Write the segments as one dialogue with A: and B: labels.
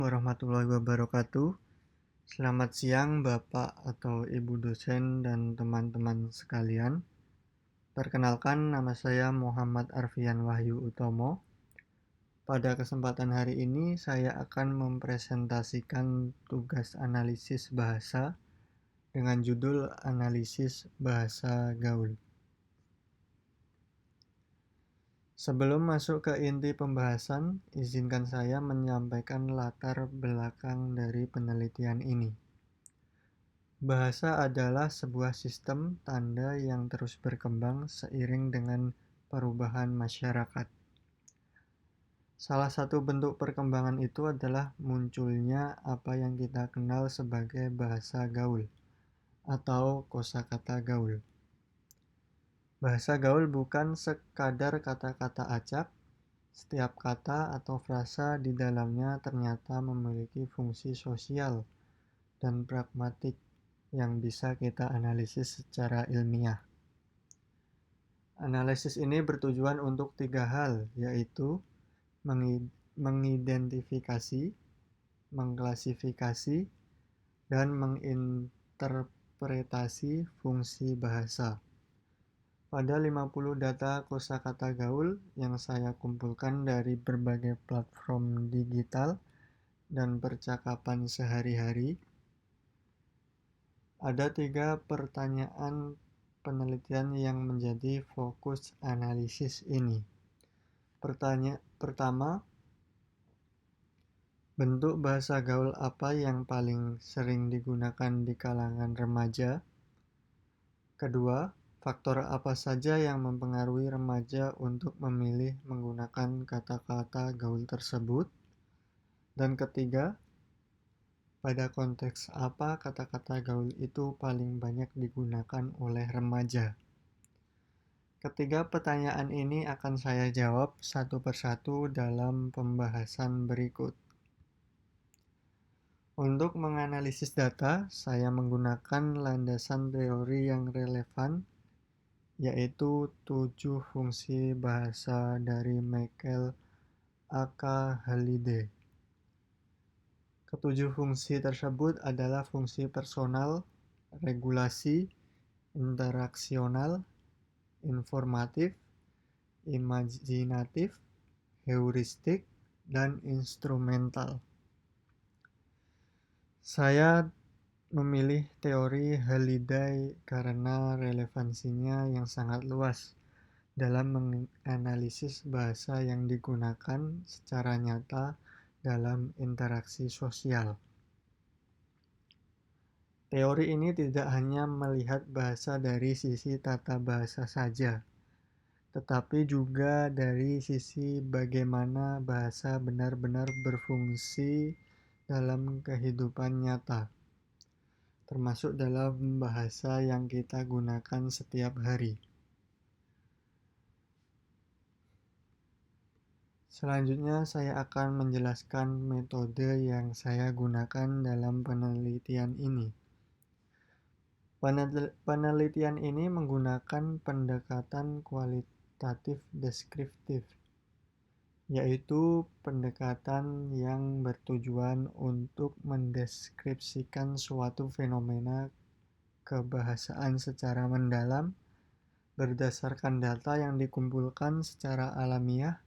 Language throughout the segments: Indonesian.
A: Warahmatullahi wabarakatuh. Selamat siang Bapak atau Ibu dosen dan teman-teman sekalian. Perkenalkan, nama saya Muhammad Arfian Wahyu Utomo. Pada kesempatan hari ini saya akan mempresentasikan tugas analisis bahasa dengan judul Analisis Bahasa Gaul. Sebelum masuk ke inti pembahasan, izinkan saya menyampaikan latar belakang dari penelitian ini. Bahasa adalah sebuah sistem tanda yang terus berkembang seiring dengan perubahan masyarakat. Salah satu bentuk perkembangan itu adalah munculnya apa yang kita kenal sebagai bahasa gaul atau kosakata gaul. Bahasa gaul bukan sekadar kata-kata acak. Setiap kata atau frasa di dalamnya ternyata memiliki fungsi sosial dan pragmatik yang bisa kita analisis secara ilmiah. Analisis ini bertujuan untuk 3 hal, yaitu mengidentifikasi, mengklasifikasi, dan menginterpretasi fungsi bahasa. Pada 50 data kosakata gaul yang saya kumpulkan dari berbagai platform digital dan percakapan sehari-hari, ada 3 pertanyaan penelitian yang menjadi fokus analisis ini. Pertama, bentuk bahasa gaul apa yang paling sering digunakan di kalangan remaja? Kedua, faktor apa saja yang mempengaruhi remaja untuk memilih menggunakan kata-kata gaul tersebut? Dan ketiga, pada konteks apa kata-kata gaul itu paling banyak digunakan oleh remaja? Ketiga pertanyaan ini akan saya jawab satu persatu dalam pembahasan berikut. Untuk menganalisis data, saya menggunakan landasan teori yang relevan, yaitu 7 fungsi bahasa dari Michael Halide. Ketujuh fungsi tersebut adalah fungsi personal, regulasi, interaksional, informatif, imajinatif, heuristik, dan instrumental. Saya memilih teori Halide karena relevansinya yang sangat luas dalam menganalisis bahasa yang digunakan secara nyata dalam interaksi sosial. Teori ini tidak hanya melihat bahasa dari sisi tata bahasa saja, tetapi juga dari sisi bagaimana bahasa benar-benar berfungsi dalam kehidupan nyata, termasuk dalam bahasa yang kita gunakan setiap hari. Selanjutnya, saya akan menjelaskan metode yang saya gunakan dalam penelitian ini. Penelitian ini menggunakan pendekatan kualitatif deskriptif, yaitu pendekatan yang bertujuan untuk mendeskripsikan suatu fenomena kebahasaan secara mendalam berdasarkan data yang dikumpulkan secara alamiah,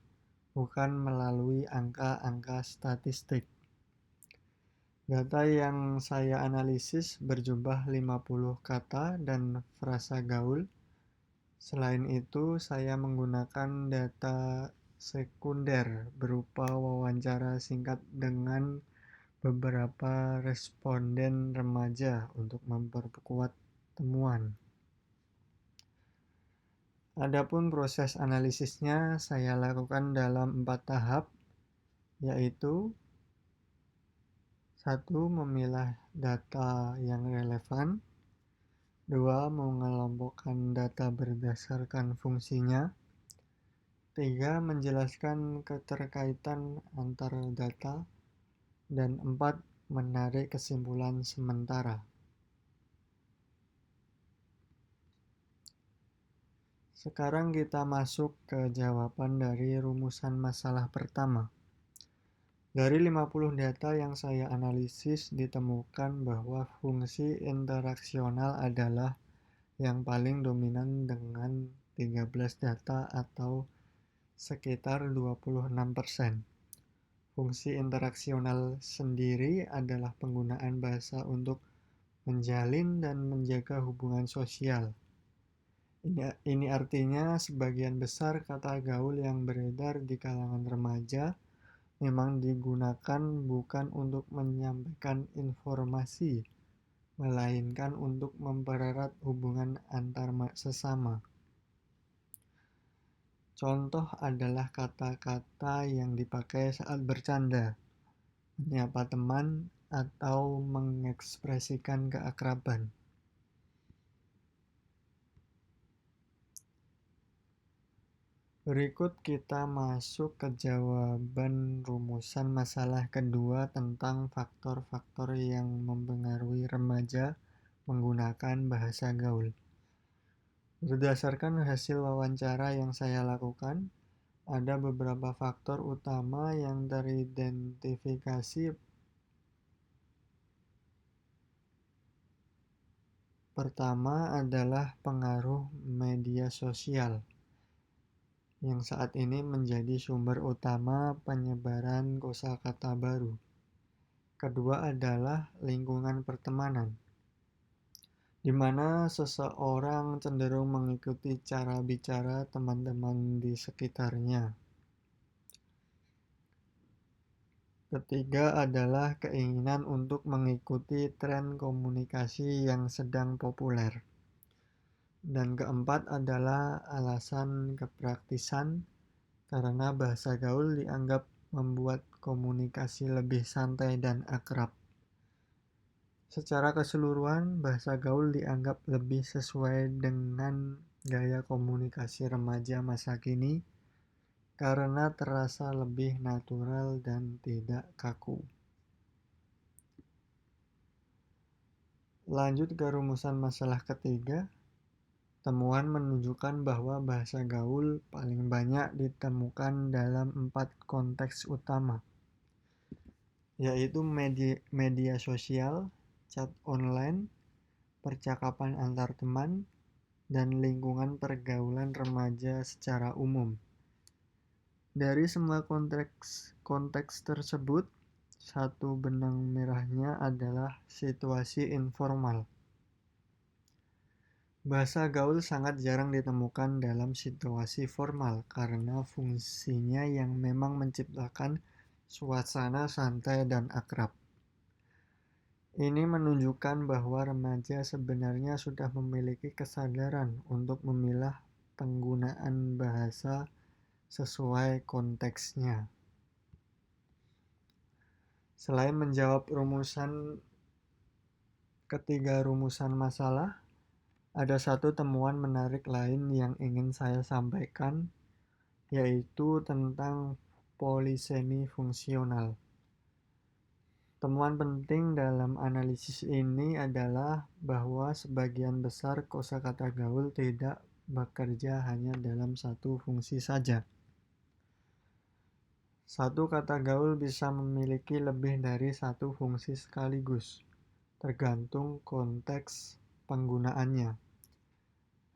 A: bukan melalui angka-angka statistik. Data yang saya analisis berjumlah 50 kata dan frasa gaul. Selain itu, saya menggunakan data sekunder berupa wawancara singkat dengan beberapa responden remaja untuk memperkuat temuan. Adapun proses analisisnya saya lakukan dalam 4 tahap, yaitu 1. Memilah data yang relevan. 2. Mengelompokkan data berdasarkan fungsinya. 3. Menjelaskan keterkaitan antar data. Dan 4. Menarik kesimpulan sementara. Sekarang kita masuk ke jawaban dari rumusan masalah pertama. Dari 50 data yang saya analisis, ditemukan bahwa fungsi interaksional adalah yang paling dominan dengan 13 data atau sekitar 26%. Fungsi interaksional sendiri adalah penggunaan bahasa untuk menjalin dan menjaga hubungan sosial. Ini artinya sebagian besar kata gaul yang beredar di kalangan remaja memang digunakan bukan untuk menyampaikan informasi, melainkan untuk mempererat hubungan antar sesama. Contoh adalah kata-kata yang dipakai saat bercanda, menyapa teman, atau mengekspresikan keakraban. Berikut kita masuk ke jawaban rumusan masalah kedua tentang faktor-faktor yang mempengaruhi remaja menggunakan bahasa gaul. Berdasarkan hasil wawancara yang saya lakukan, ada beberapa faktor utama yang teridentifikasi. Pertama adalah pengaruh media sosial, yang saat ini menjadi sumber utama penyebaran kosakata baru. Kedua adalah lingkungan pertemanan, di mana seseorang cenderung mengikuti cara bicara teman-teman di sekitarnya. Ketiga adalah keinginan untuk mengikuti tren komunikasi yang sedang populer. Dan keempat adalah alasan kepraktisan, karena bahasa gaul dianggap membuat komunikasi lebih santai dan akrab. Secara keseluruhan, bahasa gaul dianggap lebih sesuai dengan gaya komunikasi remaja masa kini karena terasa lebih natural dan tidak kaku. Lanjut ke rumusan masalah ketiga. Temuan menunjukkan bahwa bahasa gaul paling banyak ditemukan dalam 4 konteks utama, yaitu media sosial, chat online, percakapan antar teman, dan lingkungan pergaulan remaja secara umum. Dari semua konteks tersebut, satu benang merahnya adalah situasi informal. Bahasa gaul sangat jarang ditemukan dalam situasi formal karena fungsinya yang memang menciptakan suasana santai dan akrab. Ini menunjukkan bahwa remaja sebenarnya sudah memiliki kesadaran untuk memilah penggunaan bahasa sesuai konteksnya. Selain menjawab ketiga rumusan masalah, ada satu temuan menarik lain yang ingin saya sampaikan, yaitu tentang polisemi fungsional. Temuan penting dalam analisis ini adalah bahwa sebagian besar kosakata gaul tidak bekerja hanya dalam satu fungsi saja. Satu kata gaul bisa memiliki lebih dari satu fungsi sekaligus, tergantung konteks penggunaannya.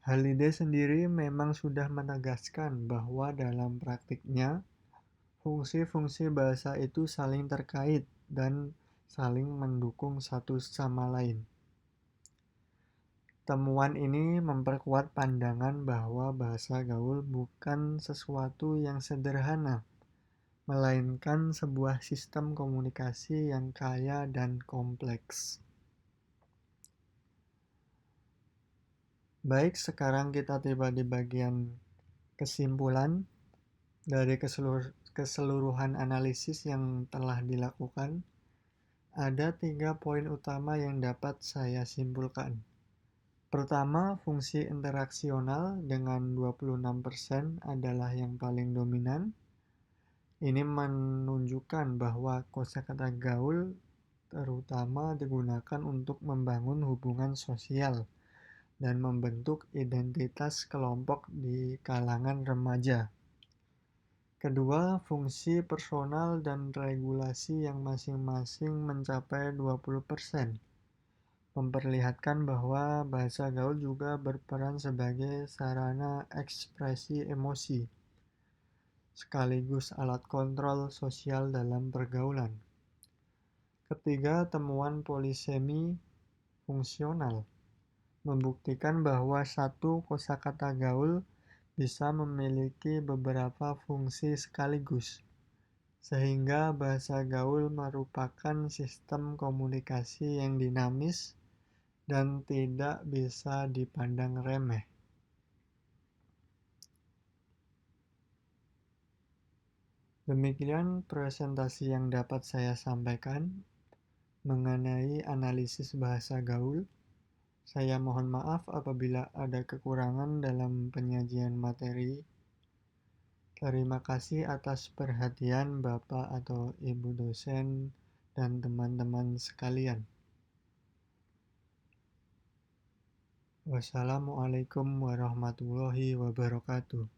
A: Halliday sendiri memang sudah menegaskan bahwa dalam praktiknya, fungsi-fungsi bahasa itu saling terkait dan saling mendukung satu sama lain. Temuan ini memperkuat pandangan bahwa bahasa gaul bukan sesuatu yang sederhana, melainkan sebuah sistem komunikasi yang kaya dan kompleks. Baik, sekarang kita tiba di bagian kesimpulan. Dari keseluruhan analisis yang telah dilakukan, ada 3 poin utama yang dapat saya simpulkan. Pertama, fungsi interaksional dengan 26% adalah yang paling dominan. Ini menunjukkan bahwa kosakata gaul terutama digunakan untuk membangun hubungan sosial dan membentuk identitas kelompok di kalangan remaja. Kedua, fungsi personal dan regulasi yang masing-masing mencapai 20%, memperlihatkan bahwa bahasa gaul juga berperan sebagai sarana ekspresi emosi, sekaligus alat kontrol sosial dalam pergaulan. Ketiga, temuan polisemi fungsional membuktikan bahwa satu kosakata gaul bisa memiliki beberapa fungsi sekaligus, sehingga bahasa gaul merupakan sistem komunikasi yang dinamis dan tidak bisa dipandang remeh. Demikian presentasi yang dapat saya sampaikan mengenai analisis bahasa gaul. Saya mohon maaf apabila ada kekurangan dalam penyajian materi. Terima kasih atas perhatian Bapak atau Ibu dosen dan teman-teman sekalian. Wassalamualaikum warahmatullahi wabarakatuh.